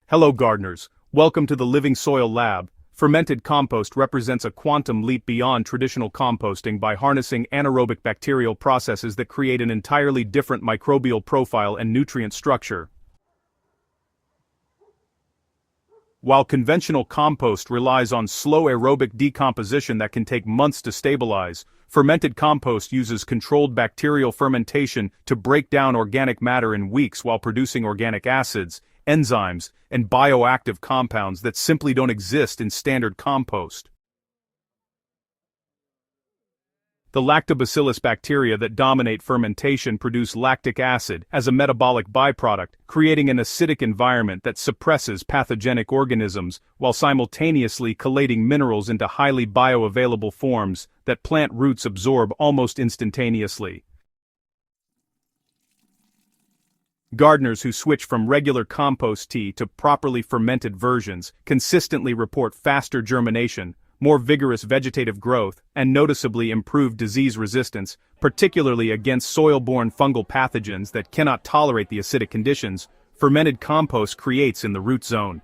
Hello gardeners, welcome to the Living Soil Lab. Fermented compost represents a quantum leap beyond traditional composting by harnessing anaerobic bacterial processes that create an entirely different microbial profile and nutrient structure. While conventional compost relies on slow aerobic decomposition that can take months to stabilize, fermented compost uses controlled bacterial fermentation to break down organic matter in weeks while producing organic acids, enzymes, and bioactive compounds that simply don't exist in standard compost. The lactobacillus bacteria that dominate fermentation produce lactic acid as a metabolic byproduct, creating an acidic environment that suppresses pathogenic organisms while simultaneously chelating minerals into highly bioavailable forms that plant roots absorb almost instantaneously. Gardeners who switch from regular compost tea to properly fermented versions consistently report faster germination, more vigorous vegetative growth, and noticeably improved disease resistance, particularly against soil-borne fungal pathogens that cannot tolerate the acidic conditions fermented compost creates in the root zone.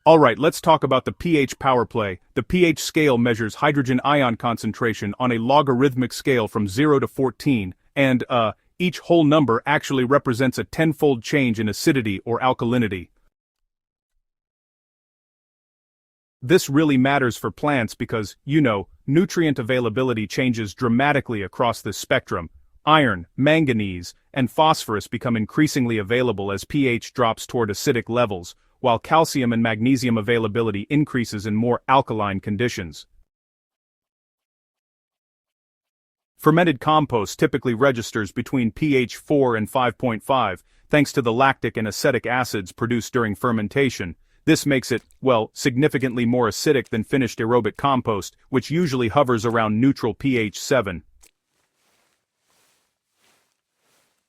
Alright, let's talk about the pH power play. The pH scale measures hydrogen ion concentration on a logarithmic scale from 0 to 14, and, each whole number actually represents a tenfold change in acidity or alkalinity. This really matters for plants because, nutrient availability changes dramatically across this spectrum. Iron, manganese, and phosphorus become increasingly available as pH drops toward acidic levels, while calcium and magnesium availability increases in more alkaline conditions. Fermented compost typically registers between pH 4 and 5.5, thanks to the lactic and acetic acids produced during fermentation. This makes it, significantly more acidic than finished aerobic compost, which usually hovers around neutral pH 7.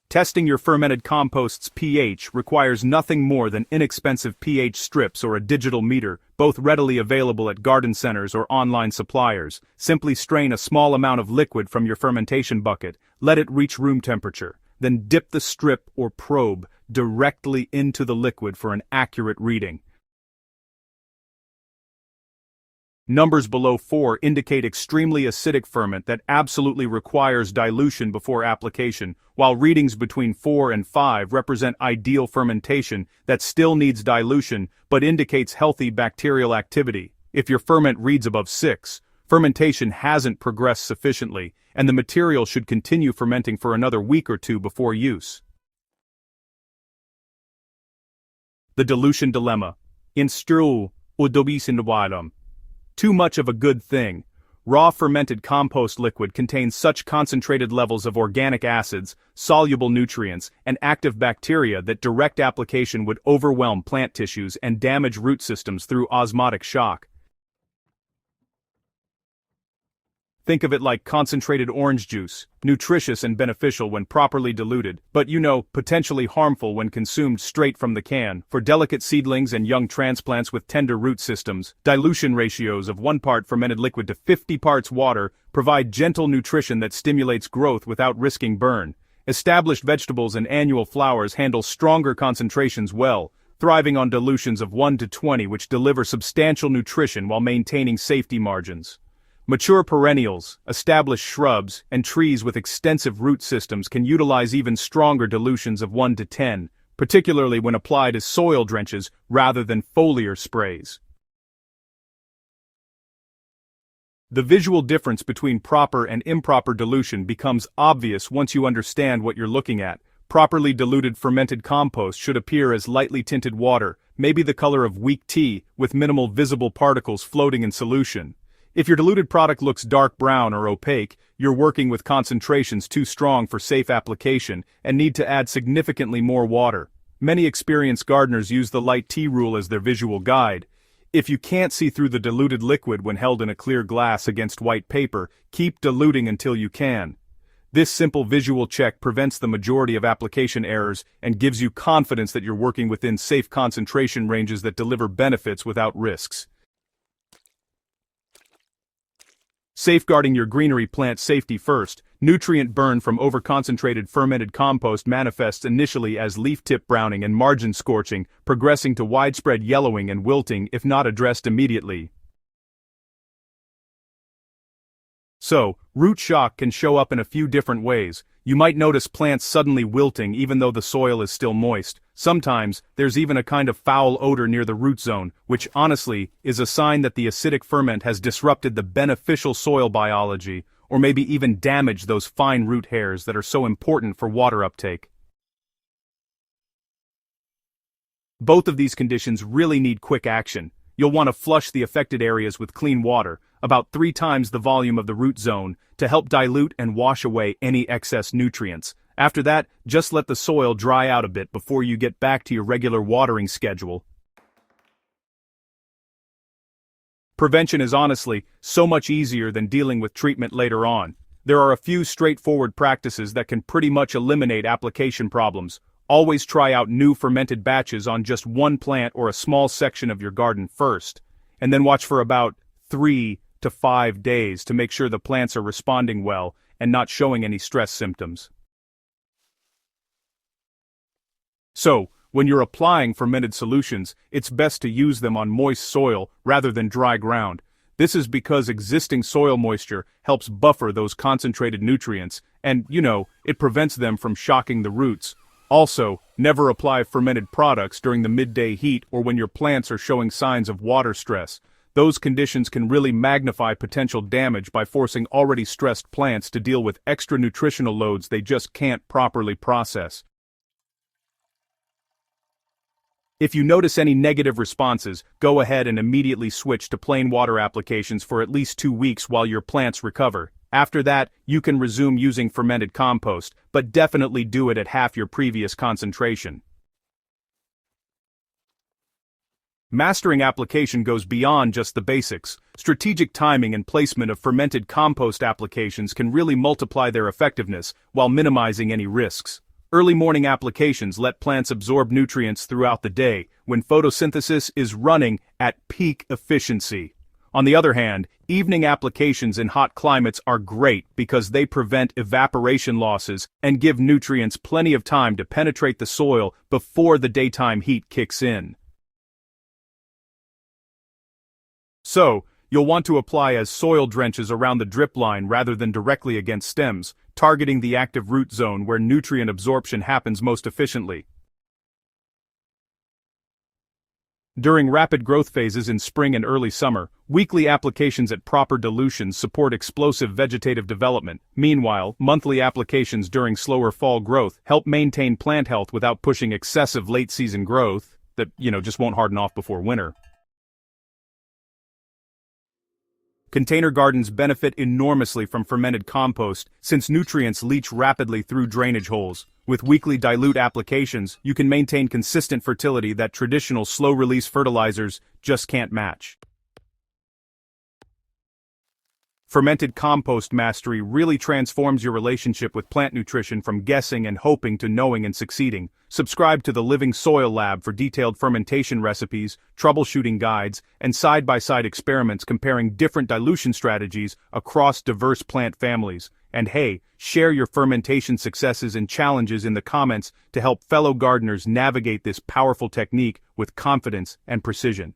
Testing your fermented compost's pH requires nothing more than inexpensive pH strips or a digital meter, both readily available at garden centers or online suppliers. Simply strain a small amount of liquid from your fermentation bucket, let it reach room temperature, then dip the strip or probe directly into the liquid for an accurate reading. Numbers below 4 indicate extremely acidic ferment that absolutely requires dilution before application, while readings between 4 and 5 represent ideal fermentation that still needs dilution but indicates healthy bacterial activity. If your ferment reads above 6, fermentation hasn't progressed sufficiently, and the material should continue fermenting for another week or two before use. The dilution dilemma. Instru udobisinwalam. Too much of a good thing. Raw fermented compost liquid contains such concentrated levels of organic acids, soluble nutrients, and active bacteria that direct application would overwhelm plant tissues and damage root systems through osmotic shock. Think of it like concentrated orange juice, nutritious and beneficial when properly diluted, but potentially harmful when consumed straight from the can. For delicate seedlings and young transplants with tender root systems, dilution ratios of 1 part fermented liquid to 50 parts water provide gentle nutrition that stimulates growth without risking burn. Established vegetables and annual flowers handle stronger concentrations well, thriving on dilutions of 1 to 20 which deliver substantial nutrition while maintaining safety margins. Mature perennials, established shrubs, and trees with extensive root systems can utilize even stronger dilutions of 1 to 10, particularly when applied as soil drenches rather than foliar sprays. The visual difference between proper and improper dilution becomes obvious once you understand what you're looking at. Properly diluted fermented compost should appear as lightly tinted water, maybe the color of weak tea, with minimal visible particles floating in solution. If your diluted product looks dark brown or opaque, you're working with concentrations too strong for safe application and need to add significantly more water. Many experienced gardeners use the light tea rule as their visual guide. If you can't see through the diluted liquid when held in a clear glass against white paper, keep diluting until you can. This simple visual check prevents the majority of application errors and gives you confidence that you're working within safe concentration ranges that deliver benefits without risks. Safeguarding your greenery plant safety first. nutrient burn from overconcentrated fermented compost manifests initially as leaf tip browning and margin scorching, progressing to widespread yellowing and wilting if not addressed immediately. So, root shock can show up in a few different ways. You might notice plants suddenly wilting even though the soil is still moist. Sometimes, there's even a kind of foul odor near the root zone, which honestly is a sign that the acidic ferment has disrupted the beneficial soil biology, or maybe even damaged those fine root hairs that are so important for water uptake. Both of these conditions really need quick action. You'll want to flush the affected areas with clean water, about 3 times the volume of the root zone, to help dilute and wash away any excess nutrients. After that, just let the soil dry out a bit before you get back to your regular watering schedule. Prevention is honestly so much easier than dealing with treatment later on. There are a few straightforward practices that can pretty much eliminate application problems. Always try out new fermented batches on just one plant or a small section of your garden first, and then watch for about 3 to 5 days to make sure the plants are responding well and not showing any stress symptoms. So, when you're applying fermented solutions, it's best to use them on moist soil rather than dry ground. This is because existing soil moisture helps buffer those concentrated nutrients, and, it prevents them from shocking the roots. Also, never apply fermented products during the midday heat or when your plants are showing signs of water stress. Those conditions can really magnify potential damage by forcing already stressed plants to deal with extra nutritional loads they just can't properly process. If you notice any negative responses, go ahead and immediately switch to plain water applications for at least 2 weeks while your plants recover. After that, you can resume using fermented compost, but definitely do it at half your previous concentration. Mastering application goes beyond just the basics. Strategic timing and placement of fermented compost applications can really multiply their effectiveness while minimizing any risks. Early morning applications let plants absorb nutrients throughout the day, when photosynthesis is running at peak efficiency. On the other hand, evening applications in hot climates are great because they prevent evaporation losses and give nutrients plenty of time to penetrate the soil before the daytime heat kicks in. So, you'll want to apply as soil drenches around the drip line rather than directly against stems, targeting the active root zone where nutrient absorption happens most efficiently. During rapid growth phases in spring and early summer, weekly applications at proper dilutions support explosive vegetative development. Meanwhile, monthly applications during slower fall growth help maintain plant health without pushing excessive late-season growth that, just won't harden off before winter. Container gardens benefit enormously from fermented compost since nutrients leach rapidly through drainage holes. With weekly dilute applications, you can maintain consistent fertility that traditional slow-release fertilizers just can't match. Fermented compost mastery really transforms your relationship with plant nutrition from guessing and hoping to knowing and succeeding. Subscribe to the Living Soil Lab for detailed fermentation recipes, troubleshooting guides, and side-by-side experiments comparing different dilution strategies across diverse plant families. And hey, share your fermentation successes and challenges in the comments to help fellow gardeners navigate this powerful technique with confidence and precision.